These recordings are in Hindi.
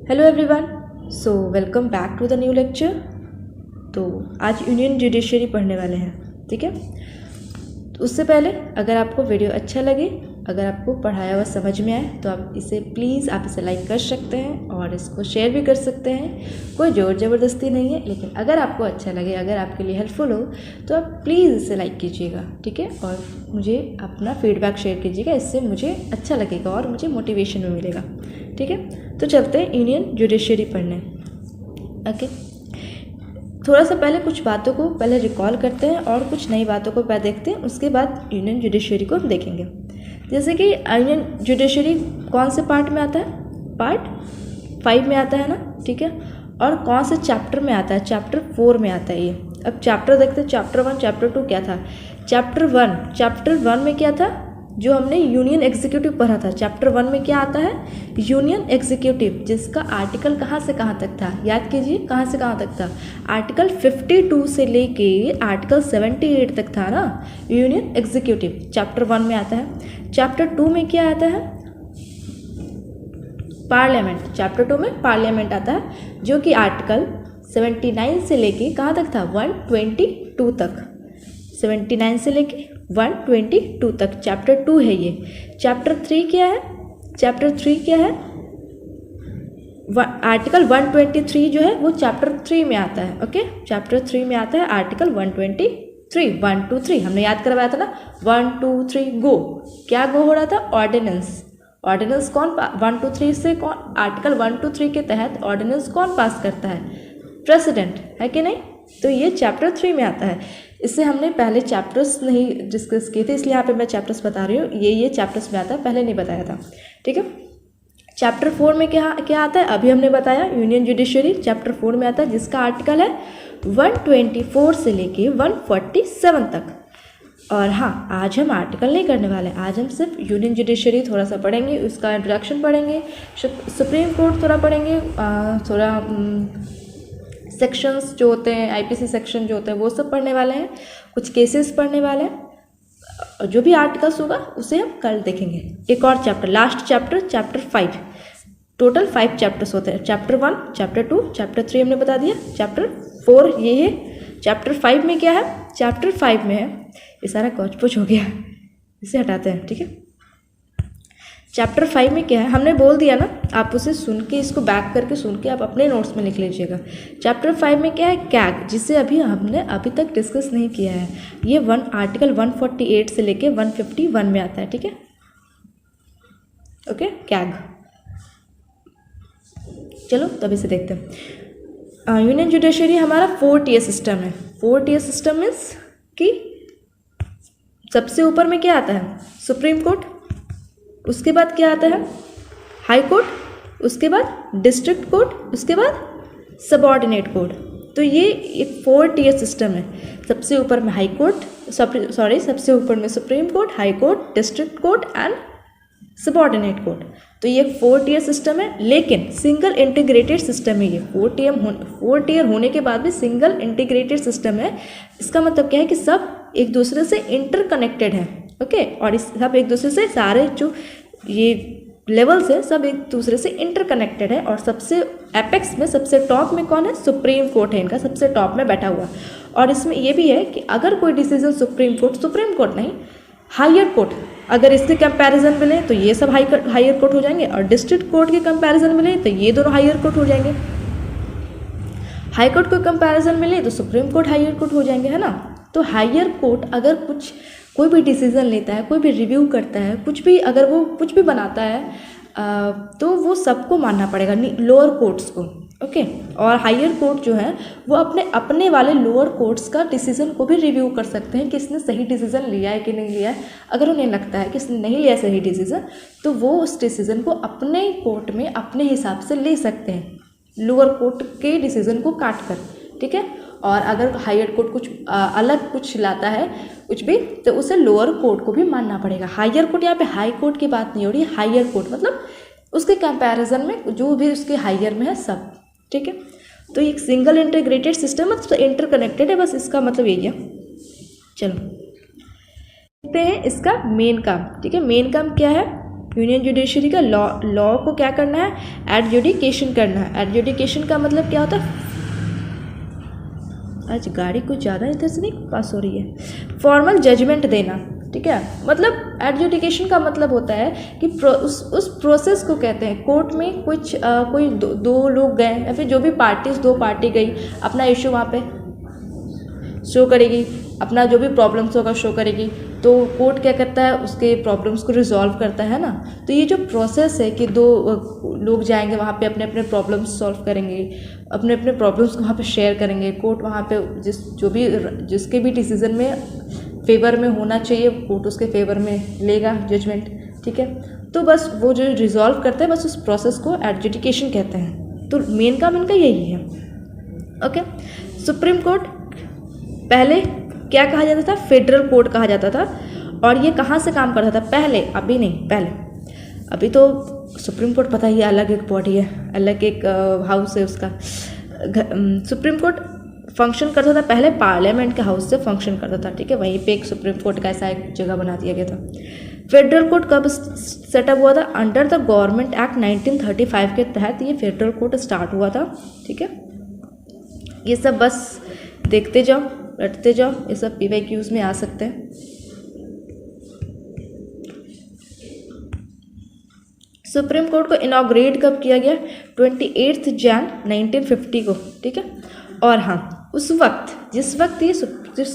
Hello everyone, so welcome back to the new lecture. तो आज यूनियन जुडिशरी पढ़ने वाले हैं, ठीक है। तो उससे पहले अगर आपको वीडियो अच्छा लगे, अगर आपको पढ़ाया हुआ समझ में आए तो आप इसे प्लीज़ लाइक कर सकते हैं और इसको शेयर भी कर सकते हैं। कोई ज़ोर ज़बरदस्ती नहीं है, लेकिन अगर आपको अच्छा लगे, अगर आपके लिए हेल्पफुल हो तो आप प्लीज़ इसे लाइक कीजिएगा, ठीक है। और मुझे अपना फीडबैक शेयर कीजिएगा, इससे मुझे अच्छा लगेगा और मुझे मोटिवेशन भी मिलेगा, ठीक है। तो चलते हैं यूनियन जुडिशरी पढ़ने। ओके, थोड़ा सा पहले कुछ बातों को पहले रिकॉल करते हैं और कुछ नई बातों को पहले देखते हैं, उसके बाद यूनियन जुडिशरी को हम देखेंगे। जैसे कि यूनियन जुडिशरी कौन से पार्ट में आता है? पार्ट 5 में आता है ना, ठीक है। और कौन से चैप्टर में आता है? चैप्टर 4 में आता है ये। अब चैप्टर देखते हैं, चैप्टर 1 चैप्टर 2 क्या था। चैप्टर 1 में क्या था? जो हमने यूनियन एग्जीक्यूटिव पढ़ा था। चैप्टर 1 में क्या आता है? यूनियन एग्जीक्यूटिव, जिसका आर्टिकल कहाँ से कहाँ तक था, याद कीजिए, कहाँ से कहाँ तक था। आर्टिकल 52 से लेके आर्टिकल 78 तक था ना यूनियन एग्जीक्यूटिव, चैप्टर 1 में आता है। चैप्टर 2 में क्या आता है? पार्लियामेंट। चैप्टर 2 में पार्लियामेंट आता है, जो कि आर्टिकल 79 से लेके कहाँ तक था? 122 तक। 79 से लेके 122 तक चैप्टर 2 है ये। चैप्टर 3 क्या है? चैप्टर 3 क्या है? आर्टिकल 123 जो है वो चैप्टर 3 में आता है। ओके, चैप्टर 3 में आता है आर्टिकल 123। 1 2 3 हमने याद करवाया था ना। 1 2 3 गो। क्या गो हो रहा था? ऑर्डिनेंस। ऑर्डिनेंस कौन 1 2 3 से कौन आर्टिकल 1 2 3 के तहत ऑर्डिनेंस कौन पास करता है? प्रेसिडेंट, है कि नहीं? तो ये चैप्टर 3 में आता है। इससे हमने पहले चैप्टर्स नहीं डिस्कस किए थे, इसलिए यहाँ पे मैं चैप्टर्स बता रही हूँ। ये चैप्टर्स में आता है, पहले नहीं बताया था, ठीक है। चैप्टर 4 में क्या आता है? अभी हमने बताया यूनियन जुडिशरी चैप्टर 4 में आता है, जिसका आर्टिकल है 124 से लेके 147 तक। और हाँ, आज हम आर्टिकल नहीं करने वाले, आज हम सिर्फ यूनियन जुडिशरी थोड़ा सा पढ़ेंगे, उसका इंट्रोडक्शन पढ़ेंगे, सुप्रीम कोर्ट थोड़ा पढ़ेंगे, थोड़ा सेक्शंस जो होते हैं, आईपीसी सेक्शन जो होते हैं वो सब पढ़ने वाले हैं, कुछ केसेस पढ़ने वाले हैं। जो भी आर्टिकल्स होगा उसे हम कल देखेंगे। एक और chapter, last chapter, chapter 5। Total 5 chapters होते हैं। चैप्टर 1, चैप्टर 2, चैप्टर 3 हमने बता दिया, चैप्टर 4 ये है। चैप्टर 5 में क्या है? चैप्टर 5 में है, ये सारा कौच पुच हो गया, इसे हटाते हैं, ठीक है। चैप्टर 5 में क्या है? हमने बोल दिया ना, आप उसे सुन के, इसको बैक करके सुन के आप अपने नोट्स में लिख लीजिएगा। चैप्टर 5 में क्या है? कैग, जिसे हमने अभी तक डिस्कस नहीं किया है। ये आर्टिकल 148 से लेके 151 में आता है, ठीक है। Okay, CAG. चलो तब इसे देखते हैं। यूनियन जुडिशरी हमारा 4 टियर सिस्टम है। 4 टियर सिस्टम मीन्स कि सबसे ऊपर में क्या आता है? सुप्रीम कोर्ट, उसके बाद क्या आता है? हाई कोर्ट, उसके बाद डिस्ट्रिक्ट कोर्ट, उसके बाद सबऑर्डिनेट कोर्ट। तो ये एक 4 टियर सिस्टम है। सबसे ऊपर में हाई कोर्ट, सबसे ऊपर में supreme court, high court, district court and subordinate court. तो ये 4 टियर सिस्टम है, लेकिन सिंगल इंटीग्रेटेड सिस्टम है ये। 4 टियर होने के बाद भी सिंगल इंटीग्रेटेड सिस्टम है। इसका मतलब क्या है कि सब एक दूसरे से इंटरकनेक्टेड है, ओके। और इस सब एक दूसरे से, सारे जो ये लेवल्स है सब एक दूसरे से इंटरकनेक्टेड है। और सबसे एपेक्स में, सबसे टॉप में कौन है? सुप्रीम कोर्ट है इनका, सबसे टॉप में बैठा हुआ। और इसमें ये भी है कि अगर कोई डिसीजन सुप्रीम कोर्ट नहीं, हायर कोर्ट, अगर इसके कंपैरिजन मिले तो ये सब हायर कोर्ट हो जाएंगे, और डिस्ट्रिक्ट कोर्ट के कंपैरिजन मिले तो ये दोनों हायर कोर्ट हो जाएंगे। हाई कोर्ट को कंपैरिजन मिले तो सुप्रीम कोर्ट हायर कोर्ट हो जाएंगे, है ना। तो हायर कोर्ट अगर कोई भी डिसीज़न लेता है, कोई भी रिव्यू करता है, अगर वो कुछ भी बनाता है, तो वो सबको मानना पड़ेगा, लोअर कोर्ट्स को, ओके। और हायर कोर्ट जो है वो अपने वाले लोअर कोर्ट्स का डिसीज़न को भी रिव्यू कर सकते हैं कि इसने सही डिसीज़न लिया है कि नहीं लिया है। अगर उन्हें लगता है कि इसने नहीं लिया सही डिसीज़न, तो वो उस डिसीज़न को अपने कोर्ट में अपने हिसाब से ले सकते हैं, लोअर कोर्ट के डिसीज़न को काट कर, ठीक है। और अगर हायर कोर्ट कुछ अलग कुछ लाता है, कुछ भी, तो उसे लोअर कोर्ट को भी मानना पड़ेगा। हायर कोर्ट, यहाँ पे हाई कोर्ट की बात नहीं हो रही है, हायर कोर्ट मतलब उसके कंपैरिजन में जो भी उसके हायर में है सब, ठीक है। तो एक सिंगल इंटीग्रेटेड सिस्टम है, तो इंटरकनेक्टेड है, बस इसका मतलब यही है। चलो देखते हैं इसका मेन काम, ठीक है। मेन काम क्या है? यूनियन जुडिशरी का लॉ को क्या करना है, एडजुडिकेशन करना है। एडजुडिकेशन का मतलब क्या होता है, आज गाड़ी कुछ ज़्यादा इधर से नहीं पास हो रही है, फॉर्मल जजमेंट देना, ठीक है। मतलब एडजुडिकेशन का मतलब होता है कि उस प्रोसेस को कहते हैं, कोर्ट में कुछ कोई दो लोग गए या फिर जो भी दो पार्टी गई, अपना इश्यू वहाँ पे शो करेगी, अपना जो भी प्रॉब्लम्स होगा शो करेगी, तो कोर्ट क्या करता है, उसके प्रॉब्लम्स को रिजॉल्व करता है ना। तो ये जो प्रोसेस है कि दो लोग जाएंगे वहाँ पे, अपने अपने प्रॉब्लम्स सॉल्व करेंगे, अपने अपने प्रॉब्लम्स को वहाँ पे शेयर करेंगे, कोर्ट वहाँ पे जिसके भी डिसीजन में फेवर में होना चाहिए, कोर्ट उसके फेवर में लेगा जजमेंट, ठीक है। तो बस वो जो रिजॉल्व करते हैं, बस उस प्रोसेस को एडजुडिकेशन कहते हैं। तो मेन काम इनका यही है, ओके। सुप्रीम कोर्ट पहले क्या कहा जाता था, फेडरल कोर्ट कहा जाता था। और ये कहाँ से काम करता था पहले, अभी नहीं, पहले। अभी तो सुप्रीम कोर्ट पता ही है, अलग एक बॉडी है, अलग एक हाउस है उसका। सुप्रीम कोर्ट फंक्शन करता था पहले पार्लियामेंट के हाउस से फंक्शन करता था, ठीक है। वहीं पे एक सुप्रीम कोर्ट का ऐसा एक जगह बना दिया गया था। फेडरल कोर्ट कब सेटअप हुआ था, अंडर द गवर्नमेंट एक्ट 1935 के तहत ये फेडरल कोर्ट स्टार्ट हुआ था, ठीक है। ये सब बस देखते जाओ, रटते जाओ, ये सब PYQs में आ सकते हैं। सुप्रीम कोर्ट को इनॉग्रेट कब किया गया, 28 जन 1950 को, ठीक है। और हाँ, उस वक्त जिस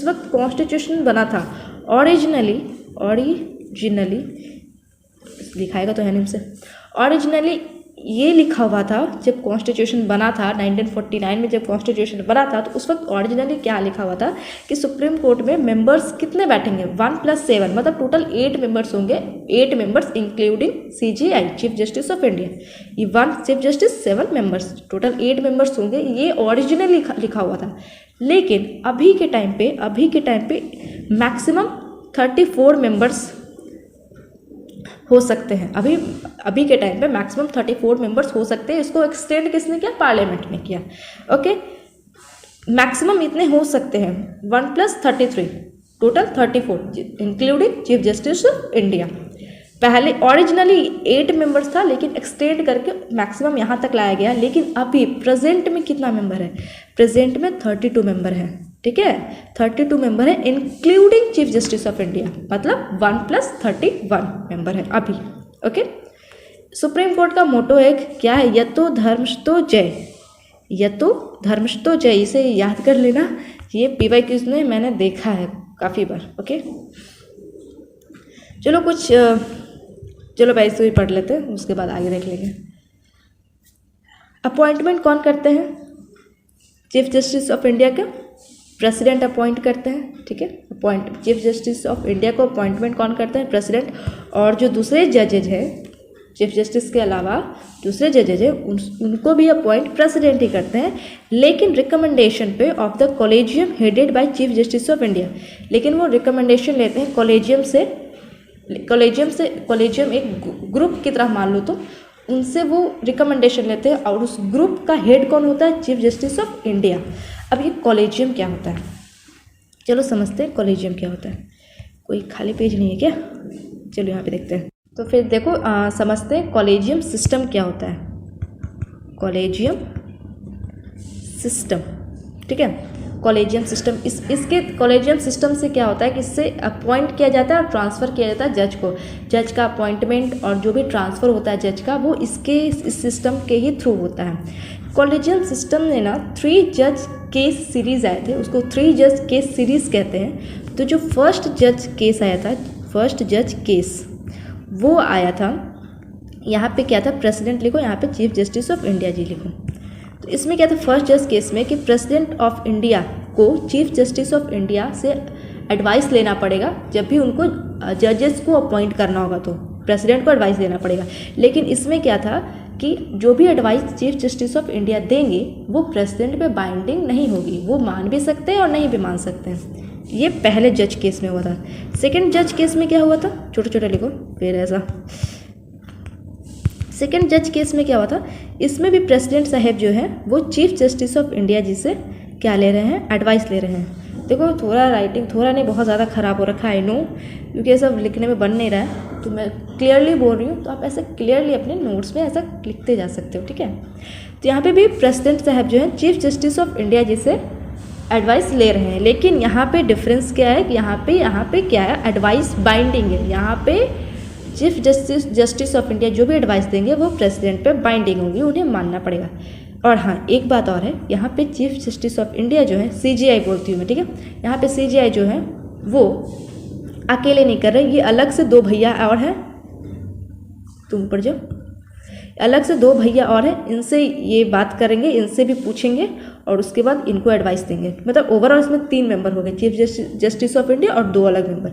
वक्त कॉन्स्टिट्यूशन बना था, ओरिजिनली लिखाएगा तो है नहीं से, ओरिजिनली ये लिखा हुआ था जब कॉन्स्टिट्यूशन बना था 1949 में, जब कॉन्स्टिट्यूशन बना था, तो उस वक्त ओरिजिनली क्या लिखा हुआ था कि सुप्रीम कोर्ट में मेंबर्स कितने बैठेंगे, 1+7, मतलब टोटल 8 मेंबर्स होंगे, 8 members including CJI, chief justice of India. ये 1 chief justice 7 members, total 8 members होंगे, ये ओरिजिनली लिखा हुआ था। लेकिन अभी के टाइम पे मैक्सिमम 34 मेंबर्स हो सकते हैं। अभी के टाइम पे मैक्सिमम 34 मेंबर्स हो सकते हैं। इसको एक्सटेंड किसने किया, पार्लियामेंट ने किया, ओके। मैक्सिमम इतने हो सकते हैं, 1+33, total 34, including chief justice of India. पहले ओरिजिनली 8 मेंबर्स था, लेकिन एक्सटेंड करके मैक्सिमम यहाँ तक लाया गया। लेकिन अभी प्रेजेंट में कितना मेंबर है, प्रेजेंट में 32 मेंबर है, ठीक है। 32 मेंबर है including chief justice of India, मतलब 1+31 मेंबर है अभी, ओके। सुप्रीम कोर्ट का मोटो है, क्या है, यतो धर्मस्तो जय, यतो धर्मस्तो जय, इसे याद कर लेना। ये PYQs में मैंने देखा है काफ़ी बार, ओके। चलो भाई इसे भी पढ़ लेते हैं, उसके बाद आगे देख लेंगे। अपॉइंटमेंट कौन करते हैं, चीफ जस्टिस ऑफ इंडिया का प्रेसिडेंट अपॉइंट करते हैं, ठीक है। चीफ जस्टिस ऑफ इंडिया को अपॉइंटमेंट कौन करते हैं, प्रेसिडेंट। और जो दूसरे जजेज हैं, चीफ जस्टिस के अलावा दूसरे जजेज हैं, उनको भी अपॉइंट प्रेसिडेंट ही करते हैं, लेकिन रिकमेंडेशन पे of the collegium headed by chief justice of India. लेकिन वो रिकमेंडेशन लेते हैं कॉलेजियम एक ग्रुप की तरह मान लो, तो उनसे वो रिकमेंडेशन लेते हैं, और उस ग्रुप का हेड कौन होता है, चीफ जस्टिस ऑफ इंडिया। अब ये कॉलेजियम क्या होता है, चलो समझते हैं कॉलेजियम क्या होता है। कोई खाली पेज नहीं है क्या, चलो यहाँ पे देखते हैं। तो फिर देखो समझते हैं कॉलेजियम सिस्टम क्या होता है, कॉलेजियम सिस्टम, ठीक है। कॉलेजियम सिस्टम, इसके कॉलेजियम सिस्टम से क्या होता है कि इससे अपॉइंट किया जाता है और ट्रांसफ़र किया जाता है जज को। जज का अपॉइंटमेंट और जो भी ट्रांसफ़र होता है जज का, वो इस सिस्टम के ही थ्रू होता है। कॉलेजियम सिस्टम में ना 3 जज केस सीरीज़ आए थे, उसको 3 जज केस सीरीज़ कहते हैं। तो जो फर्स्ट जज केस आया था, फर्स्ट जज केस वो आया था, यहाँ पे क्या था, प्रेसिडेंट लिखो, यहाँ पे चीफ जस्टिस ऑफ इंडिया जी लिखो। तो इसमें क्या था फर्स्ट जज केस में कि प्रेसिडेंट ऑफ इंडिया को चीफ जस्टिस ऑफ इंडिया से एडवाइस लेना पड़ेगा। जब भी उनको जजेस को अपॉइंट करना होगा तो प्रेसिडेंट को एडवाइस लेना पड़ेगा। लेकिन इसमें क्या था कि जो भी advice chief justice of India देंगे वो प्रेसिडेंट पे बाइंडिंग नहीं होगी, वो मान भी सकते हैं और नहीं भी मान सकते हैं। ये पहले जज केस में हुआ था। सेकंड जज केस में क्या हुआ था, छोटे छोटे लिखो फिर ऐसा। सेकंड जज केस में क्या हुआ था, इसमें भी प्रेसिडेंट साहब जो है वो चीफ जस्टिस ऑफ इंडिया जी से क्या ले रहे हैं, एडवाइस ले रहे हैं। देखो थोड़ा राइटिंग थोड़ा नहीं बहुत ज़्यादा ख़राब हो रखा है, आई नो, क्योंकि ये सब लिखने में बन नहीं रहा है, तो मैं क्लियरली बोल रही हूँ, तो आप ऐसे क्लियरली अपने नोट्स में ऐसा लिखते जा सकते हो, ठीक है। तो यहाँ पे भी प्रेसिडेंट साहब जो है चीफ जस्टिस ऑफ इंडिया जी से एडवाइस ले रहे हैं, लेकिन यहाँ पे डिफरेंस क्या है कि यहाँ पे क्या है, एडवाइस बाइंडिंग है। यहाँ पे चीफ जस्टिस ऑफ इंडिया जो भी एडवाइस देंगे वो प्रेसिडेंट पे बाइंडिंग होगी, उन्हें मानना पड़ेगा। और हाँ, एक बात और है, यहाँ पे चीफ जस्टिस ऑफ इंडिया जो है CJI बोलती हूँ मैं, ठीक है। यहाँ पे CJI जो है वो अकेले नहीं कर रहे, ये अलग से 2 भैया और हैं, तुम ऊपर जाओ, अलग से 2 भैया और हैं, इनसे ये बात करेंगे, इनसे भी पूछेंगे और उसके बाद इनको एडवाइस देंगे। मतलब ओवरऑल इसमें 3 मेंबर हो गए, चीफ जस्टिस ऑफ इंडिया और 2 अलग मेंबर।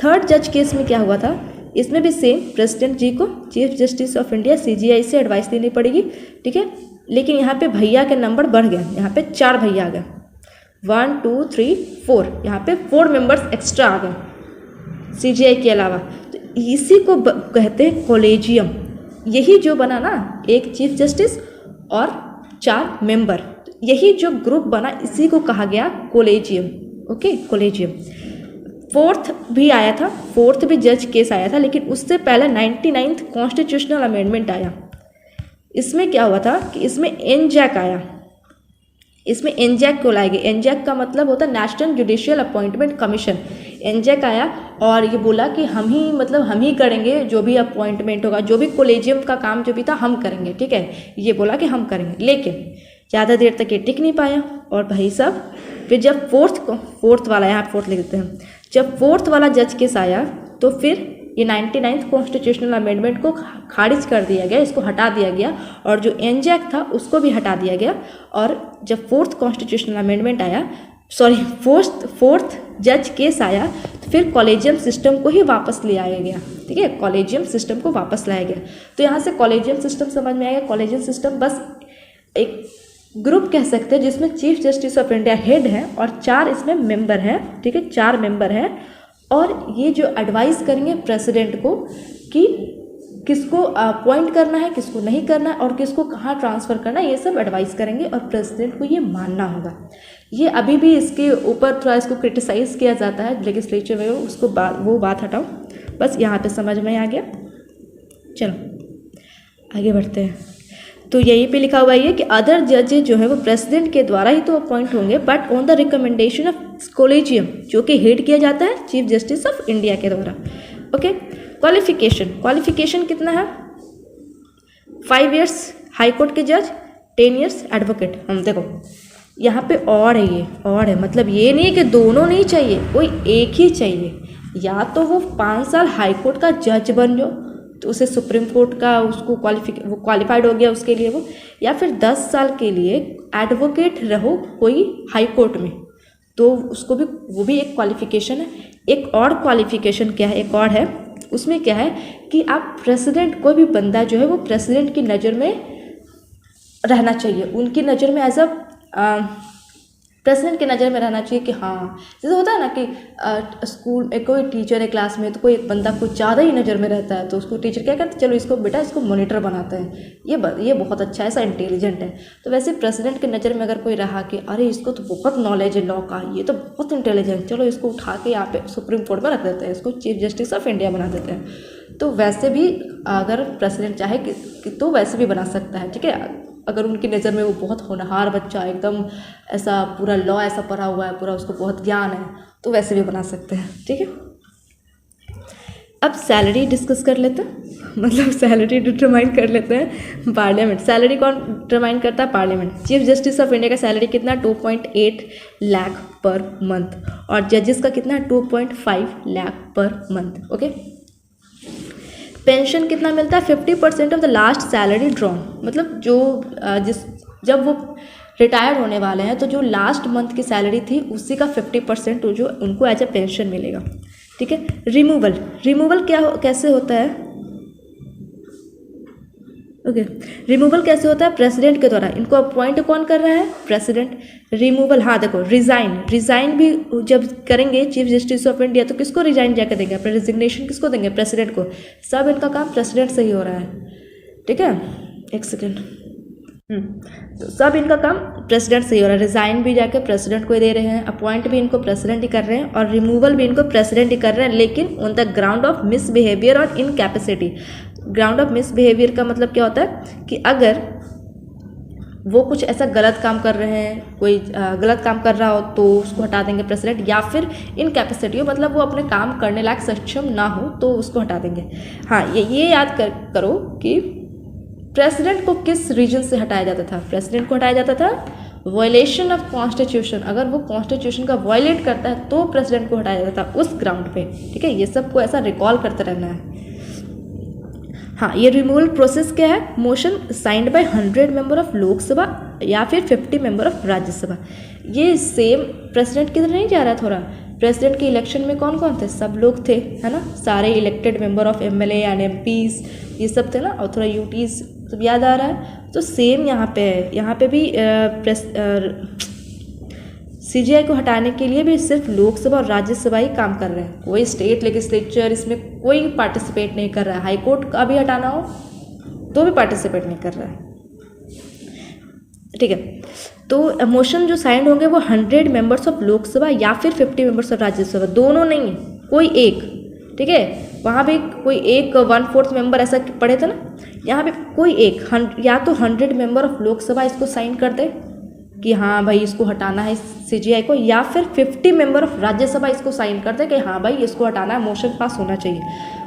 थर्ड जज केस में क्या हुआ था, इसमें भी सेम प्रेसिडेंट जी को chief justice of India CJI से एडवाइस देनी पड़ेगी, ठीक है। लेकिन यहाँ पे भैया के नंबर बढ़ गया, यहाँ पे 4 भैया आ गए, 1 2 3 4, यहाँ पे 4 मेंबर्स एक्स्ट्रा आ गए CJI के अलावा। तो इसी को कहते हैं कॉलेजियम। यही जो बना ना, एक चीफ जस्टिस और 4 मेंबर, यही जो ग्रुप बना इसी को कहा गया कॉलेजियम, ओके, कॉलेजियम। फोर्थ भी आया था, फोर्थ भी जज केस आया था, लेकिन उससे पहले 99th कॉन्स्टिट्यूशनल अमेंडमेंट आया। इसमें क्या हुआ था कि इसमें एनजैक आया, इसमें एनजैक को लाए गए। एनजैक का मतलब होता है नेशनल जुडिशियल अपॉइंटमेंट कमीशन। एनजैक आया और ये बोला कि हम ही करेंगे जो भी अपॉइंटमेंट होगा, जो भी कॉलेजियम का काम जो भी था हम करेंगे, ठीक है, ये बोला कि हम करेंगे। लेकिन ज़्यादा देर तक ये टिक नहीं पाया और भाई साहब फिर जब फोर्थ वाला, यहाँ फोर्थ लिख देते हैं, जब फोर्थ वाला जज केस आया तो फिर ये 99th कॉन्स्टिट्यूशनल अमेंडमेंट को खारिज कर दिया गया, इसको हटा दिया गया, और जो एनजैक था उसको भी हटा दिया गया। और जब फोर्थ कॉन्स्टिट्यूशनल अमेंडमेंट आया, फोर्थ जज केस आया, तो फिर कॉलेजियम सिस्टम को ही वापस ले आया गया, ठीक है, कॉलेजियम सिस्टम को वापस लाया गया। तो यहाँ से कॉलेजियम सिस्टम समझ में आएगा। कॉलेजियम सिस्टम बस एक ग्रुप कह सकते हैं जिसमें chief justice of India head है और 4 इसमें मेंबर हैं, ठीक है, 4 मेंबर हैं। और ये जो एडवाइस करेंगे प्रेसिडेंट को कि किसको अपॉइंट करना है, किसको नहीं करना है और किसको कहाँ ट्रांसफ़र करना है, ये सब एडवाइस करेंगे और प्रेसिडेंट को ये मानना होगा। ये अभी भी इसके ऊपर थोड़ा इसको क्रिटिसाइज़ किया जाता है लेजिस्लेचर में, उसको वो बात हटाओ, बस यहाँ पे समझ में आ गया। चलो आगे बढ़ते हैं। तो यहीं पे लिखा हुआ है कि अदर जजेज जो है वो प्रेसिडेंट के द्वारा ही तो अपॉइंट होंगे, but on the recommendation of collegium, जो कि हेड किया जाता है चीफ जस्टिस ऑफ इंडिया के द्वारा, ओके। क्वालिफिकेशन कितना है, 5 years हाई कोर्ट के जज, 10 years एडवोकेट। हम देखो यहाँ पे और है, ये और है, मतलब ये नहीं है कि दोनों नहीं चाहिए, कोई एक ही चाहिए। या तो वो 5 साल हाई कोर्ट का जज बन जाओ तो उसे सुप्रीम कोर्ट का उसको वो क्वालिफाइड हो गया उसके लिए वो, या फिर 10 साल के लिए एडवोकेट रहो कोई हाई कोर्ट में, तो उसको भी, वो भी एक क्वालिफिकेशन है। एक और क्वालिफिकेशन क्या है, एक और है, उसमें क्या है कि आप प्रेसिडेंट, कोई भी बंदा जो है वो प्रेसिडेंट की नज़र में रहना चाहिए, उनकी नज़र में एज प्रेसिडेंट की नज़र में रहना चाहिए कि हाँ, जैसे होता है ना कि स्कूल में कोई टीचर है क्लास में, तो कोई एक बंदा कुछ ज़्यादा ही नज़र में रहता है, तो उसको टीचर क्या करते हैं, चलो इसको बेटा इसको मॉनिटर बनाते हैं, ये बहुत अच्छा है, ऐसा इंटेलिजेंट है। तो वैसे प्रेसिडेंट की नज़र में अगर कोई रहा कि अरे इसको तो बहुत नॉलेज है लॉ का, ये तो बहुत इंटेलिजेंट, चलो इसको उठा के यहाँ पे सुप्रीम कोर्ट में रख देते हैं, इसको चीफ जस्टिस ऑफ इंडिया बना देते हैं। तो वैसे भी अगर प्रेसिडेंट चाहे कि तो वैसे भी बना सकता है, ठीक है, अगर उनकी नज़र में वो बहुत होनहार बच्चा, एकदम ऐसा पूरा लॉ ऐसा पढ़ा हुआ है, पूरा उसको बहुत ज्ञान है, तो वैसे भी बना सकते हैं, ठीक है। अब सैलरी डिस्कस कर लेते हैं, मतलब सैलरी डिटरमाइन कर लेते हैं। पार्लियामेंट सैलरी कौन डिटरमाइन करता है, parliament. Chief justice of India का सैलरी कितना, 2.8 लाख पर मंथ, और जजेस का कितना, 2.5 lakh per month, okay. Pension कितना मिलता है, 50% of the last salary drawn, मतलब जो जब वो रिटायर होने वाले हैं तो जो लास्ट मंथ की सैलरी थी उसी का 50% जो उनको एज ए पेंशन मिलेगा, ठीक है। रिमूवल कैसे होता है, ओके। रिमूवल कैसे होता है, प्रेसिडेंट के द्वारा। इनको अपॉइंट कौन कर रहा है, प्रेसिडेंट। रिमूवल, हाँ देखो, रिजाइन भी जब करेंगे चीफ जस्टिस ऑफ इंडिया तो किसको रिजाइन जाकर देंगे, अपना रिजिग्नेशन किसको देंगे, प्रेसिडेंट को। सब इनका काम प्रेसिडेंट से ही हो रहा है, ठीक है। एक सेकेंड, तो सब इनका काम प्रेसिडेंट से ही हो रहा है। रिजाइन भी जाके प्रेसिडेंट को ही दे रहे हैं, अपॉइंट भी इनको प्रेसिडेंट ही कर रहे हैं और रिमूवल भी इनको प्रेसिडेंट ही कर रहे हैं, लेकिन on the ground of misbehaviour और इनकैपेसिटी। ग्राउंड ऑफ मिसबिहेवियर का मतलब क्या होता है कि अगर वो कुछ ऐसा गलत काम कर रहे हैं, कोई गलत काम कर रहा हो तो उसको हटा देंगे प्रेसिडेंट, या फिर इनकैपेसिटी हो मतलब वो अपने काम करने लायक सक्षम ना हो तो उसको हटा देंगे। हाँ, ये याद करो कि प्रेसिडेंट को किस रीजन से हटाया जाता था। प्रेसिडेंट को हटाया जाता था वायलेशन ऑफ कॉन्स्टिट्यूशन। अगर वो कॉन्स्टिट्यूशन का वायलेट करता है तो प्रेसिडेंट को हटाया जाता था उस ग्राउंड पे। ठीक है, ये सबको ऐसा रिकॉल करते रहना है। हाँ, ये रिमूवल प्रोसेस क्या है? Motion signed by 100 member of Lok Sabha या फिर 50 मेंबर ऑफ राज्यसभा। ये सेम प्रेसिडेंट की तरह नहीं जा रहा थोड़ा। प्रेसिडेंट के इलेक्शन में कौन कौन थे? सब लोग थे, है ना, सारे elected member of MLA and MPs ये सब थे ना, और थोड़ा यूटीज सब याद आ रहा है। तो सेम यहाँ पे है, यहाँ पे भी सीजीआई को हटाने के लिए भी सिर्फ लोकसभा और राज्यसभा ही काम कर रहे हैं। कोई स्टेट लेजिस्लेचर इसमें कोई पार्टिसिपेट नहीं कर रहा है। हाईकोर्ट का भी हटाना हो तो भी पार्टिसिपेट नहीं कर रहा है। ठीक है, तो मोशन जो साइन होंगे वो 100 मेंबर्स ऑफ लोकसभा या फिर 50 मेंबर्स ऑफ राज्यसभा, दोनों नहीं, कोई एक। ठीक है, वहाँ भी कोई एक 1/4 मेंबर ऐसा पढ़े थे ना, यहाँ पे कोई एक, या तो 100 मेंबर ऑफ लोकसभा इसको साइन कर दे कि हाँ भाई इसको हटाना है सीजीआई को, या फिर 50 मेंबर ऑफ राज्यसभा इसको साइन कर दे कि हाँ भाई इसको हटाना है, मोशन पास होना चाहिए।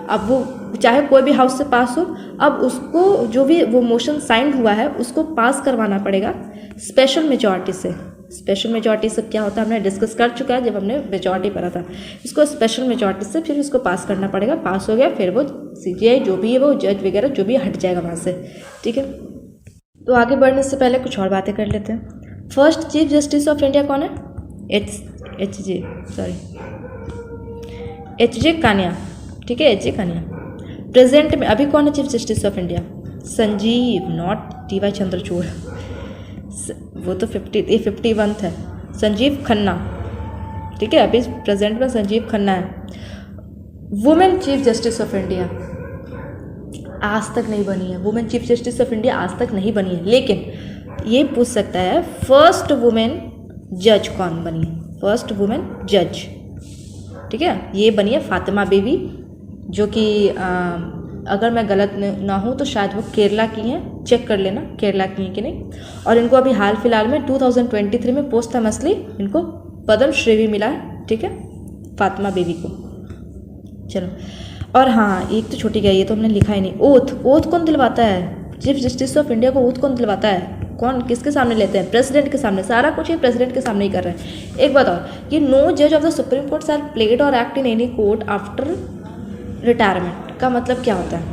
अब वो चाहे कोई भी हाउस से पास हो, अब उसको जो भी वो मोशन साइन हुआ है उसको पास करवाना पड़ेगा स्पेशल मेजॉरिटी से। स्पेशल मेजॉरिटी से क्या होता है हमने डिस्कस कर चुका है जब हमने मेजॉरिटी पढ़ा था। इसको स्पेशल मेजॉरिटी से फिर इसको पास करना पड़ेगा। पास हो गया फिर वो सीजीआई जो भी है वो जज वगैरह जो भी हट जाएगा वहाँ से। ठीक है, तो आगे बढ़ने से पहले कुछ और बातें कर लेते हैं। First chief justice of India कौन है? H J Kania. ठीक है, एच जे कानिया। प्रेजेंट में अभी कौन है chief justice of India? Sanjiv, not T Y Chandrachud, वो तो 51 है, संजीव खन्ना। ठीक है, अभी प्रेजेंट में संजीव खन्ना है। Women chief justice of India आज तक नहीं बनी है। Women chief justice of India आज तक नहीं बनी है, लेकिन ये पूछ सकता है फर्स्ट वुमेन जज कौन बनी है? फर्स्ट वुमेन जज, ठीक है, ये बनी है फातिमा बीवी, जो कि अगर मैं गलत ना हूँ तो शायद वो केरला की हैं, चेक कर लेना केरला की हैं कि नहीं। और इनको अभी हाल फिलहाल में 2023 में पोस्टमसली इनको पद्म श्री भी मिला है। ठीक है, फातिमा बीवी को। चलो, और हाँ एक तो छूटी गई, ये तो हमने लिखा ही नहीं। ओथ कौन दिलवाता है? चीफ जस्टिस ऑफ इंडिया को ओथ कौन दिलवाता है? कौन, किसके सामने लेते हैं? प्रेसिडेंट के सामने। सारा कुछ ये प्रेसिडेंट के सामने ही कर रहे हैं। एक बात और, कि नो जज of the supreme court shall plead or act in any court after retirement का मतलब क्या होता है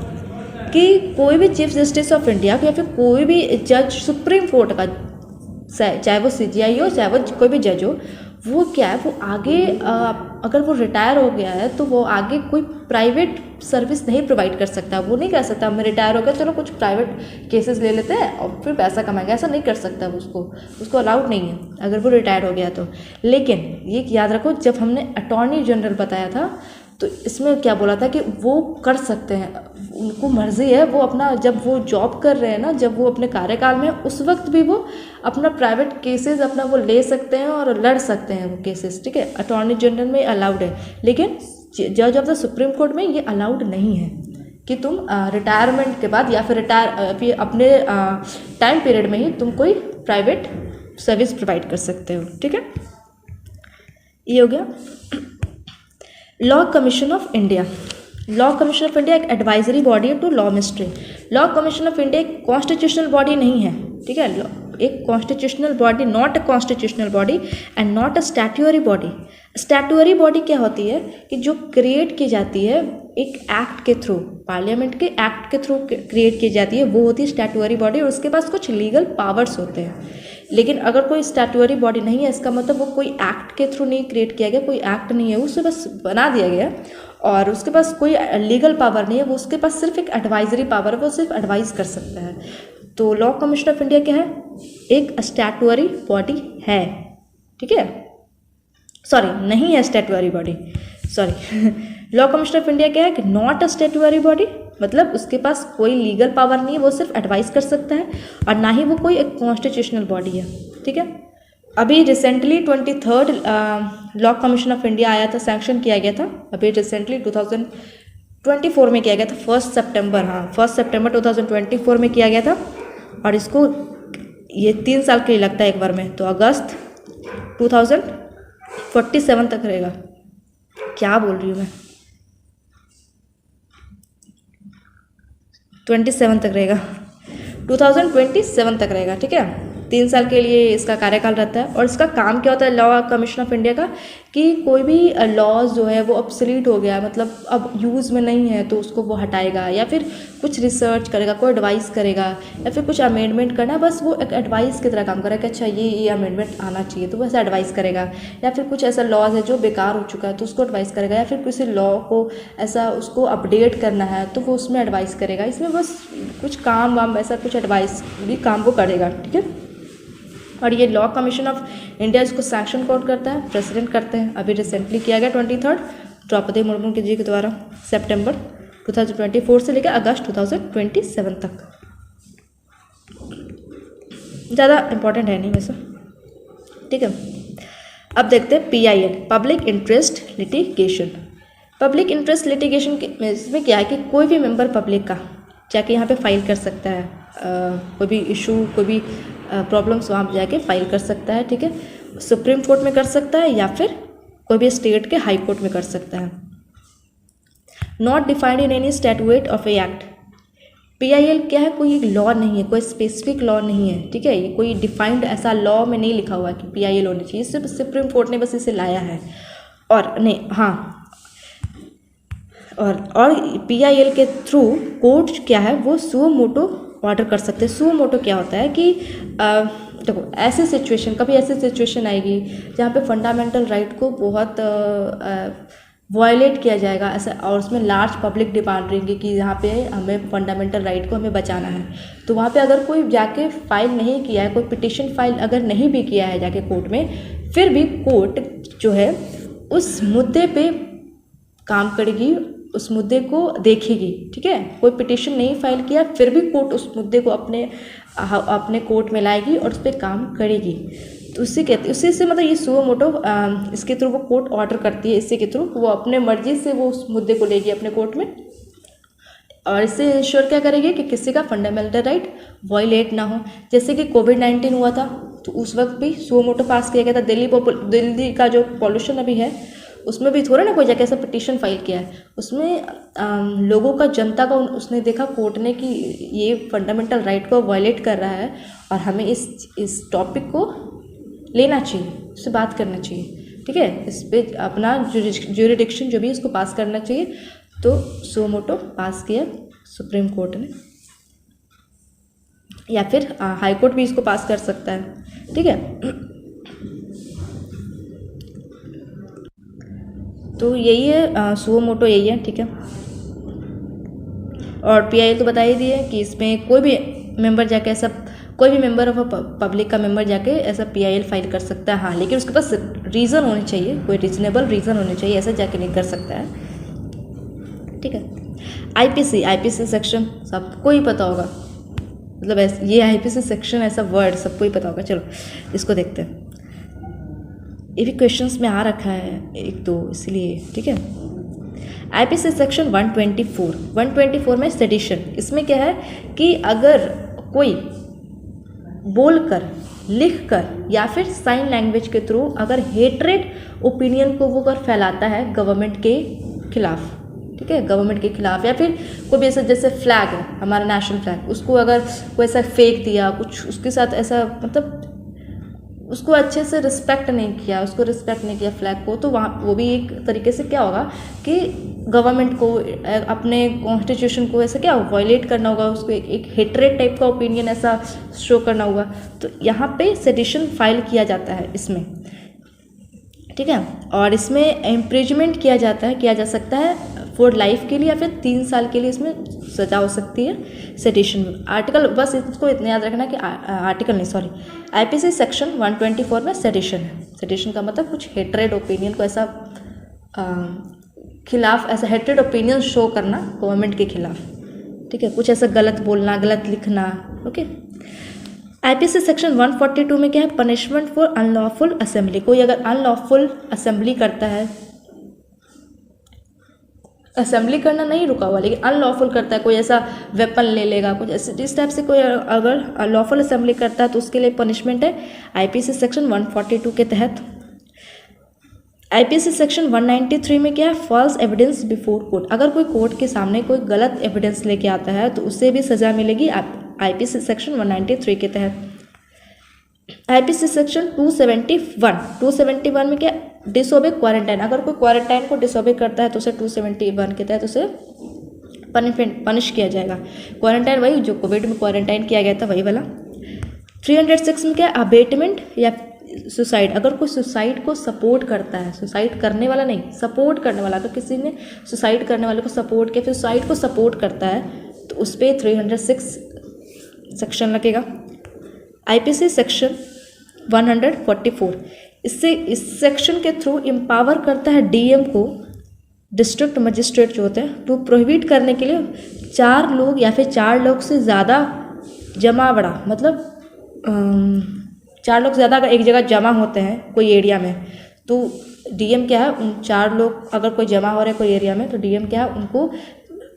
कि कोई भी चीफ जस्टिस ऑफ इंडिया या फिर कोई भी जज सुप्रीम कोर्ट का, चाहे वो सीजीआई हो चाहे वो कोई भी जज हो, वो क्या है, वो आगे अगर वो रिटायर हो गया है तो वो आगे कोई प्राइवेट सर्विस नहीं प्रोवाइड कर सकता। वो नहीं कर सकता मैं रिटायर हो गया चलो कुछ प्राइवेट केसेस ले लेते हैं और फिर पैसा कमाएंगे, ऐसा नहीं कर सकता। उसको अलाउड नहीं है अगर वो रिटायर हो गया तो। लेकिन ये याद रखो, जब हमने अटॉर्नी जनरल बताया था तो इसमें क्या बोला था कि वो कर सकते हैं, उनको मर्जी है, वो अपना जब वो जॉब कर रहे हैं ना, जब वो अपने कार्यकाल में उस वक्त भी वो अपना प्राइवेट केसेस अपना वो ले सकते हैं और लड़ सकते हैं वो केसेस। ठीक है, अटॉर्नी जनरल में अलाउड है, लेकिन जज ऑफ द सुप्रीम कोर्ट में ये अलाउड नहीं है कि तुम रिटायरमेंट के बाद या फिर अपने टाइम पीरियड में ही तुम कोई प्राइवेट सर्विस प्रोवाइड कर सकते हो। ठीक है, ये हो गया। Law commission of India. Law commission of India एक एडवाइजरी बॉडी है to law ministry. Law commission of India एक कॉन्स्टिट्यूशनल बॉडी नहीं है। ठीक है, एक constitutional body, not a constitutional body and not a statutory body. Statutory body क्या होती है कि जो क्रिएट की जाती है एक एक्ट के थ्रू, पार्लियामेंट के एक्ट के थ्रू क्रिएट की जाती है, वो होती है स्टैट्यूअरी बॉडी और उसके पास कुछ लीगल पावर्स होते हैं। लेकिन अगर कोई स्टैट्यूअरी बॉडी नहीं है, इसका मतलब वो कोई एक्ट के थ्रू नहीं क्रिएट किया गया, कोई एक्ट नहीं है, उसे बस बना दिया गया और उसके पास कोई लीगल पावर नहीं है, वो उसके पास सिर्फ एक एडवाइजरी पावर है, वो सिर्फ एडवाइज कर सकता है। तो लॉ कमीशन ऑफ इंडिया क्या है? एक स्टैट्यूअरी बॉडी है। ठीक है, सॉरी नहीं है statutory body, sorry. Law commission of India क्या है कि नॉट अ स्टैट्यूअरी बॉडी, मतलब उसके पास कोई लीगल पावर नहीं है, वो सिर्फ एडवाइस कर सकता है, और ना ही वो कोई एक कॉन्स्टिट्यूशनल बॉडी है। ठीक है, अभी recently 23rd law commission of India आया था, सैंक्शन किया गया था अभी रिसेंटली 2024 में किया गया था, 1 सितंबर, हाँ 1 सितंबर 2024 में किया गया था। और इसको ये 3 साल के लिए लगता है एक बार में, तो अगस्त 2047 तक रहेगा। क्या बोल रही हूँ मैं, 27 तक रहेगा, 2027 तक रहेगा। ठीक है, 3 साल के लिए इसका कार्यकाल रहता है। और इसका काम क्या होता है लॉ कमीशन ऑफ इंडिया का, कि कोई भी लॉज जो है वो ऑब्सोलीट हो गया, मतलब अब यूज़ में नहीं है, तो उसको वो हटाएगा, या फिर कुछ रिसर्च करेगा, कोई एडवाइस करेगा, या फिर कुछ अमेंडमेंट करना, बस वो एक एडवाइस की तरह काम करेगा कि अच्छा ये अमेंडमेंट आना चाहिए, तो वैसे एडवाइस करेगा। या फिर कुछ ऐसा लॉज है जो बेकार हो चुका है तो उसको एडवाइस करेगा, या फिर किसी लॉ को ऐसा उसको अपडेट करना है तो वो उसमें एडवाइस करेगा। इसमें बस कुछ काम वाम ऐसा कुछ एडवाइस भी काम वो करेगा। ठीक है, और ये लॉ कमीशन ऑफ इंडिया इसको सैंक्शन कौन करता है, प्रेसिडेंट करते हैं। अभी रिसेंटली किया गया 23rd द्रौपदी मुर्मू जी के द्वारा, सितंबर 2024 से लेकर अगस्त 2027 तक। ज़्यादा इम्पोर्टेंट है नहीं वैसे। ठीक है, अब देखते हैं PIL, public interest litigation. Public interest litigation इसमें क्या है कि कोई भी मेंबर पब्लिक का जाके यहाँ पे फाइल कर सकता है, कोई भी इशू, कोई भी प्रॉब्लम्स वहाँ पर जाके फाइल कर सकता है। ठीक है, सुप्रीम कोर्ट में कर सकता है या फिर कोई भी स्टेट के हाई कोर्ट में कर सकता है। Not defined in any statute of A act. PIL क्या है, कोई एक लॉ नहीं है, कोई स्पेसिफिक लॉ नहीं है। ठीक है, ये कोई डिफाइंड ऐसा लॉ में नहीं लिखा हुआ है कि PIL होनी चाहिए, सिर्फ सुप्रीम कोर्ट ने बस इसे लाया है। और नहीं, हाँ, और PIL के थ्रू कोर्ट क्या है वो सुओ मोटो ऑर्डर कर सकते हैं। सुओ मोटो क्या होता है कि देखो ऐसी सिचुएशन, कभी ऐसी सिचुएशन आएगी जहाँ पे फंडामेंटल राइट को बहुत वायलेट किया जाएगा ऐसा, और उसमें लार्ज पब्लिक डिमांड रहेंगी कि यहाँ पे हमें फंडामेंटल राइट को हमें बचाना है। तो वहाँ पे अगर कोई जाके फाइल नहीं किया है, कोई पिटिशन फाइल अगर नहीं भी किया है जाके कोर्ट में, फिर भी कोर्ट जो है उस मुद्दे पे काम करेगी, उस मुद्दे को देखेगी। ठीक है, कोई पिटिशन नहीं फाइल किया फिर भी कोर्ट उस मुद्दे को अपने कोर्ट में लाएगी और उस पर काम करेगी। तो उसी से मतलब ये सुओ मोटो इसके थ्रू वो कोर्ट ऑर्डर करती है, इसी के थ्रू वो अपने मर्जी से वो उस मुद्दे को लेगी अपने कोर्ट में, और इससे इंश्योर क्या करेगी कि किसी का फंडामेंटल राइट वायलेट ना हो। जैसे कि कोविड-19 हुआ था तो उस वक्त भी सुओ मोटो पास किया गया था। दिल्ली का जो पॉल्यूशन अभी है उसमें भी थोड़ा ना कोई जाके ऐसा पिटीशन फाइल किया है, उसमें लोगों का, जनता का उसने देखा कोर्ट ने कि ये फंडामेंटल राइट को वायलेट कर रहा है और हमें इस टॉपिक को लेना चाहिए, उससे बात करना चाहिए। ठीक है, इस पर अपना ज्यूरिडिक्शन जो भी उसको पास करना चाहिए। तो सुओ मोटो पास किया सुप्रीम कोर्ट ने, या फिर हाई कोर्ट भी इसको पास कर सकता है। ठीक है, तो यही है सुओ मोटो, यही है। ठीक है, और PIL तो बता ही दिए कि इसमें कोई भी मेंबर जाके ऐसा, कोई भी मेंबर ऑफ पब्लिक का मेंबर जाके ऐसा PIL फाइल कर सकता है। हाँ, लेकिन उसके पास रीज़न होनी चाहिए, कोई रीजनेबल रीज़न होनी चाहिए, ऐसा जाके नहीं कर सकता है। ठीक है, IPC सेक्शन सबको ही पता होगा, मतलब ये IPC सेक्शन ऐसा वर्ड सबको ही पता होगा। चलो इसको देखते हैं, ये भी क्वेश्चंस में आ रखा है एक दो, इसलिए। ठीक है, IPC सेक्शन 124 में सेडिशन, इसमें क्या है कि अगर कोई बोलकर, लिखकर या फिर साइन लैंग्वेज के थ्रू अगर हेट्रेड ओपिनियन को वो अगर फैलाता है गवर्नमेंट के खिलाफ, ठीक है, गवर्नमेंट के खिलाफ, या फिर कोई भी ऐसा, जैसे फ्लैग है हमारा नेशनल फ्लैग, उसको अगर कोई ऐसा फेंक दिया, कुछ उसके साथ ऐसा, मतलब उसको अच्छे से रिस्पेक्ट नहीं किया फ्लैग को, तो वहाँ वो भी एक तरीके से क्या होगा कि गवर्नमेंट को, अपने कॉन्स्टिट्यूशन को ऐसा क्या वायलेट करना होगा, उसको एक हेट्रेड टाइप का ओपिनियन ऐसा शो करना होगा। तो यहाँ पे सेडिशन फाइल किया जाता है इसमें। ठीक है, और इसमें इम्प्रिजमेंट किया जा सकता है फॉर लाइफ के लिए, या फिर 3 साल के लिए इसमें सजा हो सकती है सेडिशन। आर्टिकल, बस इसको इतना याद रखना कि आर्टिकल नहीं, सॉरी, IPC सेक्शन 124 में सेडिशन है। सेडिशन का मतलब कुछ हेट्रेड ओपिनियन को ऐसा खिलाफ, ऐसा हेट्रेड ओपिनियन शो करना गवर्नमेंट के खिलाफ। ठीक है, कुछ ऐसा गलत बोलना, गलत लिखना। ओके, आईपीसी सेक्शन 142 में क्या है, पनिशमेंट फॉर अनलॉफुल असेंबली। कोई अगर अनलॉफुल असेंबली करता है, असेंबली करना नहीं रुका हुआ लेकिन अनलॉफुल करता है, कोई ऐसा वेपन ले लेगा, कुछ ऐसे इस टाइप से कोई अगर लॉफुल असेंबली करता है तो उसके लिए पनिशमेंट है आईपीसी सेक्शन 142 के तहत। आईपीसी सेक्शन 193 में क्या है, फॉल्स एविडेंस बिफोर कोर्ट। अगर कोई कोर्ट के सामने कोई गलत एविडेंस लेके आता है तो उससे भी सज़ा मिलेगी आईपीसी सेक्शन 193 के तहत। आईपीसी सेक्शन 271 में क्या, डिसोबे क्वारंटाइन। अगर कोई क्वारंटाइन को डिसोबे करता है तो उसे 271 के तहत उसे पनिश किया जाएगा। क्वारंटाइन वही जो कोविड में क्वारंटाइन किया गया था वही वाला। 306 में क्या, अबेटमेंट या सुसाइड। अगर कोई सुसाइड को सपोर्ट करता है, सुसाइड करने वाला नहीं, सपोर्ट करने वाला, अगर किसी ने सुसाइड करने वाले को सपोर्ट किया फिर सुसाइड को सपोर्ट करता है तो उस पर 306 सेक्शन लगेगा। आईपीसी सेक्शन 144, इससे इस सेक्शन के थ्रू एम्पावर करता है डीएम को, डिस्ट्रिक्ट मजिस्ट्रेट जो होते हैं, टू प्रोहिबिट करने के लिए 4 लोग या फिर 4 लोग से ज़्यादा जमा बड़ा, मतलब 4 लोग ज़्यादा अगर एक जगह जमा होते हैं कोई एरिया में तो डीएम क्या है, उन 4 लोग अगर कोई जमा हो रहे हैं कोई एरिया में तो डीएम क्या है, उनको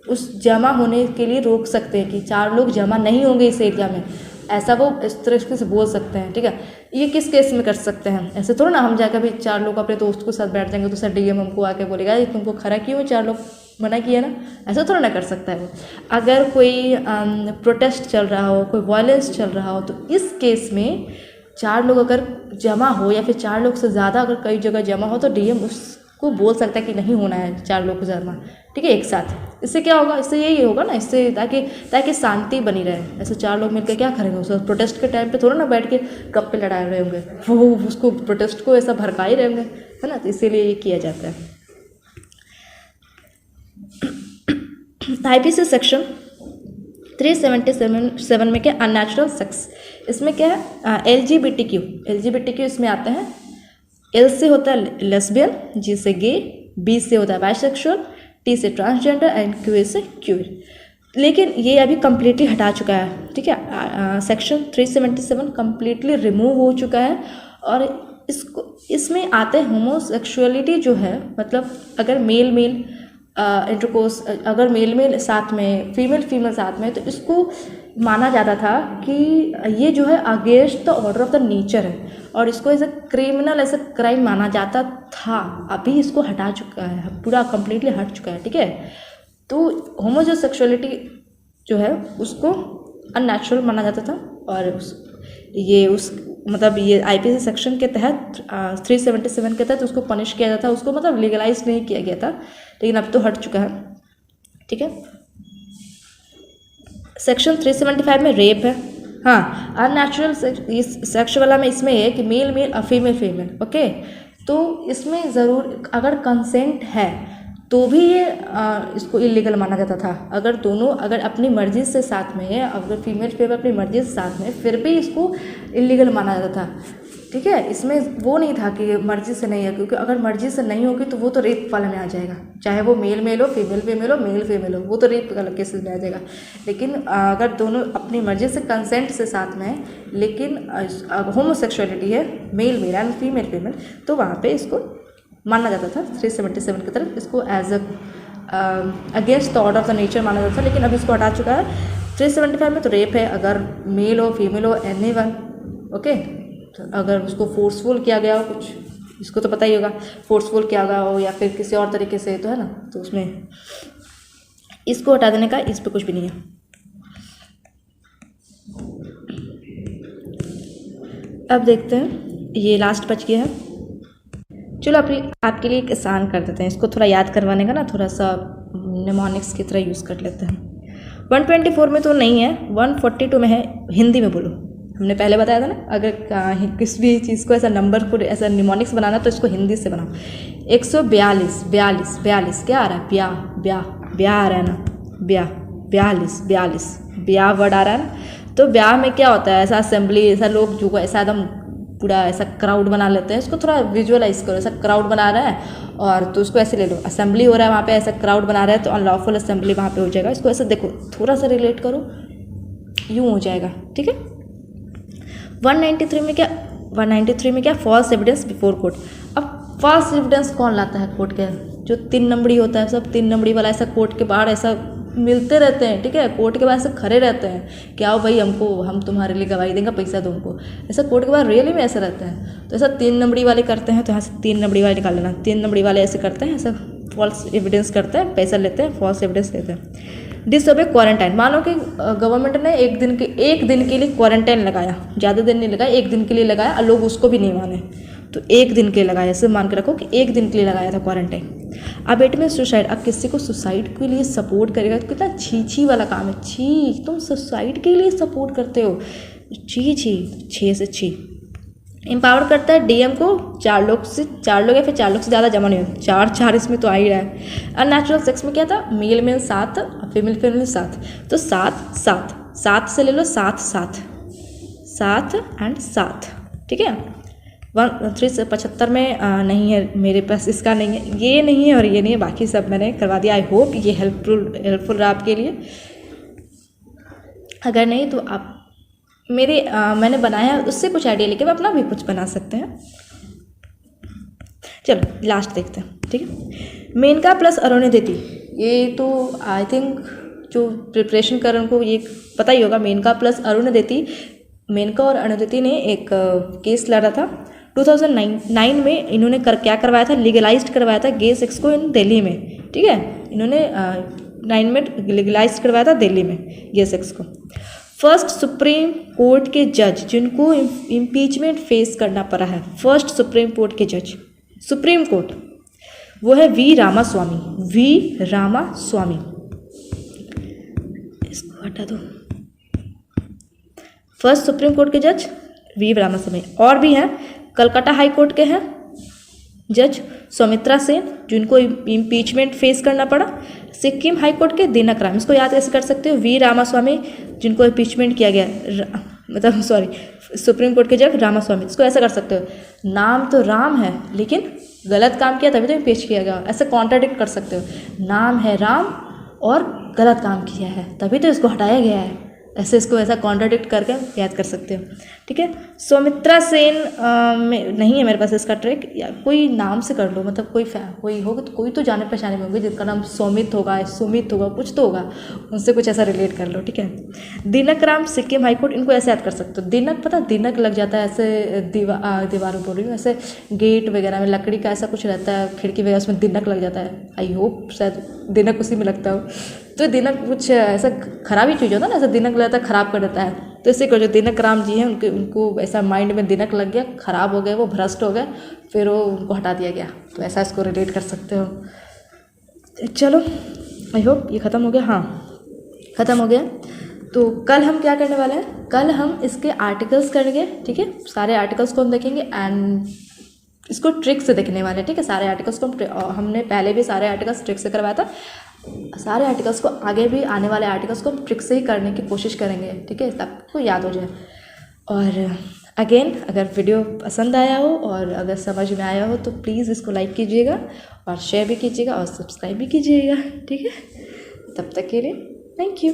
उस जमा होने के लिए रोक सकते हैं कि 4 लोग जमा नहीं होंगे इस एरिया में, ऐसा वो इस तरीके से बोल सकते हैं। ठीक है, ये किस केस में कर सकते हैं, ऐसे थोड़ा ना हम जाकर भी 4 लोग अपने दोस्त के साथ बैठ जाएंगे तो सर डीएम हमको आके बोलेगा ये तुमको खरा क्यों, 4 लोग मना किया ना, ऐसा थोड़ा ना कर सकता है वो। अगर कोई प्रोटेस्ट चल रहा हो, कोई वायलेंस चल रहा हो तो इस केस में 4 लोग अगर जमा हो या फिर 4 लोग से ज़्यादा अगर कई जगह जमा हो तो डीएम उसको बोल सकता है कि नहीं होना है 4 लोग जमा, ठीक है, एक साथ। इससे क्या होगा, इससे यही होगा ना, इससे ताकि शांति बनी रहे। ऐसे 4 लोग मिलकर क्या करेंगे, उस प्रोटेस्ट के टाइम पे थोड़ा ना बैठ के गप्पे लड़ा रहे होंगे, वो उसको प्रोटेस्ट को ऐसा भड़का ही रहे होंगे, है ना, तो इसीलिए ये किया जाता है। आईपीसी सेक्शन 377 में क्या, अननेचुरल सेक्स। इसमें क्या है, एलजीबीटीक्यू इसमें आते हैं। एल से होता है लेस्बियन, जी से गे, बी से होता है बाइसेक्सुअल, टी से ट्रांसजेंडर एंड क्यू से क्यूर। लेकिन ये अभी कम्प्लीटली हटा चुका है, ठीक है, सेक्शन 377 कम्प्लीटली रिमूव हो चुका है। और इसमें आते हैं होमोसेक्सुअलिटी जो है, मतलब अगर मेल इंटरकोर्स, अगर मेल साथ में, फीमेल साथ में, तो इसको माना जाता था कि ये जो है against the order of the nature है और इसको एज ए क्रिमिनल, ऐसा क्राइम माना जाता था। अभी इसको हटा चुका है, पूरा कम्प्लीटली हट चुका है, ठीक है। तो होमोसेक्सुअलिटी जो है उसको अननेचुरल माना जाता था और मतलब ये आईपीसी सेक्शन के तहत 377 के तहत उसको पनिश किया जाता था, उसको मतलब लीगलाइज नहीं किया गया था, लेकिन अब तो हट चुका है, ठीक है। सेक्शन 375 में रेप है। हाँ, अननेचुरल सेक्स वाला में इसमें है कि मेल और फीमेल, ओके। तो इसमें ज़रूर अगर कंसेंट है तो भी ये इसको इलीगल माना जाता था। अगर दोनों अगर अपनी मर्जी से साथ में है, अगर फीमेल अपनी मर्जी से साथ में, फिर भी इसको इलीगल माना जाता था, ठीक है। इसमें वो नहीं था कि मर्जी से नहीं है, क्योंकि अगर मर्जी से नहीं होगी तो वो तो रेप वाले में आ जाएगा, चाहे वो मेल हो, फीमेल हो, मेल हो, वो तो रेप वाला केसेस में आ जाएगा। लेकिन अगर दोनों अपनी मर्जी से कंसेंट से साथ में है, लेकिन होमोसेक्सुअलिटी है, मेल एंड फीमेल, तो वहाँ पे इसको माना जाता था 377 की तरफ, इसको as against the order of the nature माना जाता था। लेकिन अब इसको हटा चुका है 375 में। तो रेप है अगर मेल हो, फीमेल हो, एनीवन, ओके। तो अगर उसको फोर्सफुल किया गया हो कुछ, इसको तो पता ही होगा, फोर्सफुल किया गया हो या फिर किसी और तरीके से, तो है ना, तो उसमें इसको हटा देने का इस पर कुछ भी नहीं है। अब देखते हैं, ये लास्ट बच गया है। चलो आपके लिए एक आसान कर देते हैं, इसको थोड़ा याद करवाने का ना, थोड़ा सा निमोनिक्स की तरह यूज़ कर लेते हैं। 124 में तो नहीं है, 142 में है। हिंदी में बोलो, हमने पहले बताया था ना, अगर किसी भी चीज़ को ऐसा नंबर को ऐसा निमोनिक्स बनाना तो इसको हिंदी से बनाओ। 142 क्या आ रहा है, ब्याह आ रहा है ना, ब्याह वर्ड आ रहा है ना। तो ब्याह में क्या होता है, ऐसा असेंबली, ऐसा लोग जो ऐसा एकदम पूरा ऐसा क्राउड बना लेते हैं, इसको थोड़ा विजुअलाइज करो, ऐसा क्राउड बना रहा है और तो उसको ऐसे ले लो, असेंबली हो रहा है वहाँ पे, ऐसा क्राउड बना रहा है तो अनलॉफुल असेंबली वहाँ पे हो जाएगा। इसको ऐसे देखो, थोड़ा सा रिलेट करो, यूँ हो जाएगा, ठीक है। 193 में क्या फॉल्स एविडेंस बिफोर कोर्ट। अब फॉल्स एविडेंस कौन लाता है कोर्ट के, जो 3 नंबरी होता है, सब 3 नंबरी वाला ऐसा कोर्ट के बाहर ऐसा मिलते रहते हैं, ठीक है, कोर्ट के बाहर ऐसे खड़े रहते हैं कि आओ भाई हमको, हम तुम्हारे लिए गवाही देंगे, पैसा दो हमको, ऐसा कोर्ट के बाहर रियली में ऐसा रहता है। तो ऐसा 3 नंबरी वाले करते हैं, तो यहाँ से 3 नंबरी वाले निकाल लेना, 3 नंबरी वाले ऐसे करते हैं, ऐसा फॉल्स एविडेंस करते हैं, पैसा लेते हैं, फॉल्स एविडेंस लेते हैं। डिसओबे क्वारंटाइन, मान लो कि गवर्नमेंट ने एक दिन के लिए क्वारंटाइन लगाया, ज़्यादा दिन नहीं लगाया, 1 दिन के लिए लगाया और लोग उसको भी नहीं माने, तो 1 दिन के लिए लगाया, ऐसे मान के रखो कि 1 दिन के लिए लगाया था क्वारंटाइन। अब इट में सुसाइड, अब किसी को सुसाइड के लिए सपोर्ट करेगा तो कितना छी वाला काम है, छी, तुम सुसाइड के लिए सपोर्ट करते हो, छी से छी। एम्पावर करता है डीएम को 4 लोग या फिर 4 लोग से ज़्यादा जमा नहीं हो, 4 इसमें तो आ ही रहा है। अननेचुरल सेक्स में क्या था, मेल 7 फीमेल 7, तो 7 से ले लो, 7 एंड 7, ठीक है। 375 में नहीं है मेरे पास, इसका नहीं है, ये नहीं है और ये नहीं है, बाकी सब मैंने करवा दिया। आई होप ये हेल्पफुल रहा आपके लिए, अगर नहीं तो आप मैंने बनाया उससे कुछ आइडिया लेके अपना भी कुछ बना सकते हैं। चलो लास्ट देखते हैं, ठीक है। मेनका प्लस अरुणिधति, ये तो आई थिंक जो प्रिपरेशन कर उनको ये पता ही होगा। मेनका प्लस अरुणिधति, मेनका और अरुणिधति ने एक केस लड़ा था 2009 में। इन्होंने क्या करवाया था, लीगलाइज्ड करवाया था गे सेक्स को इन दिल्ली में, ठीक है। इन्होंने 9 में लीगलाइज्ड करवाया था दिल्ली में गे सेक्स को। फर्स्ट सुप्रीम कोर्ट के जज जिनको इम्पीचमेंट फेस करना पड़ा है, फर्स्ट सुप्रीम कोर्ट के जज, सुप्रीम कोर्ट, वो है वी रामास्वामी। इसको हटा दो। फर्स्ट सुप्रीम कोर्ट के जज वी रामास्वामी। और भी हैं, कलकत्ता हाई कोर्ट के हैं जज सौमित्रा सेन जिनको इम्पीचमेंट फेस करना पड़ा। सिक्किम हाई कोर्ट के दिनक राम, इसको याद कैसे कर सकते हो, वी रामास्वामी जिनको इम्पीचमेंट किया गया, सुप्रीम कोर्ट के जज रामास्वामी, इसको ऐसा कर सकते हो, नाम तो राम है लेकिन गलत काम किया तभी तो इम्पीच किया गया, ऐसे कॉन्ट्राडिक्ट कर सकते हो, नाम है राम और गलत काम किया है तभी तो इसको हटाया गया है, ऐसे इसको ऐसा कॉन्ट्राडिक्ट करके याद कर सकते हो, ठीक है। सौमित्रा सेन में नहीं है मेरे पास इसका ट्रिक, या कोई नाम से कर लो, मतलब कोई होगा तो कोई तो जाने पहचाने में होंगे जिनका नाम सुमित होगा, कुछ तो होगा, उनसे कुछ ऐसा रिलेट कर लो, ठीक है। दिनक राम सिक्किम हाई कोर्ट, इनको ऐसे याद कर सकते हो। दिनक, पता दिनक लग जाता है ऐसे दीवारों बोल रही हूँ, ऐसे गेट वगैरह में लकड़ी का ऐसा कुछ रहता है, खिड़की वगैरह, उसमें दिनक लग जाता है। आई होप शायद दिनक उसी में लगता हो, तो दिनक कुछ ऐसा खराब ही चीज़ होता है ना, ऐसा दिनक लगता है, खराब कर देता है, तो इसी को जो दिनक राम जी हैं उनको ऐसा माइंड में दिनक लग गया, खराब हो गए, वो भ्रष्ट हो गए, फिर वो उनको हटा दिया गया, तो ऐसा इसको रिलेट कर सकते हो। चलो आई होप ये ख़त्म हो गया, हाँ ख़त्म हो गया। तो कल हम क्या करने वाले हैं, कल हम इसके आर्टिकल्स करेंगे, ठीक है, सारे आर्टिकल्स को हम देखेंगे एंड इसको ट्रिक से देखने वाले हैं, ठीक है। सारे आर्टिकल्स को हमने पहले भी सारे आर्टिकल्स ट्रिक से करवाया था, सारे आर्टिकल्स को आगे भी आने वाले आर्टिकल्स को हम ट्रिक से ही करने की कोशिश करेंगे, ठीक है, तब आपको याद हो जाए। और अगेन अगर वीडियो पसंद आया हो और अगर समझ में आया हो तो प्लीज़ इसको लाइक कीजिएगा और शेयर भी कीजिएगा और सब्सक्राइब भी कीजिएगा, ठीक है। तब तक के लिए थैंक यू।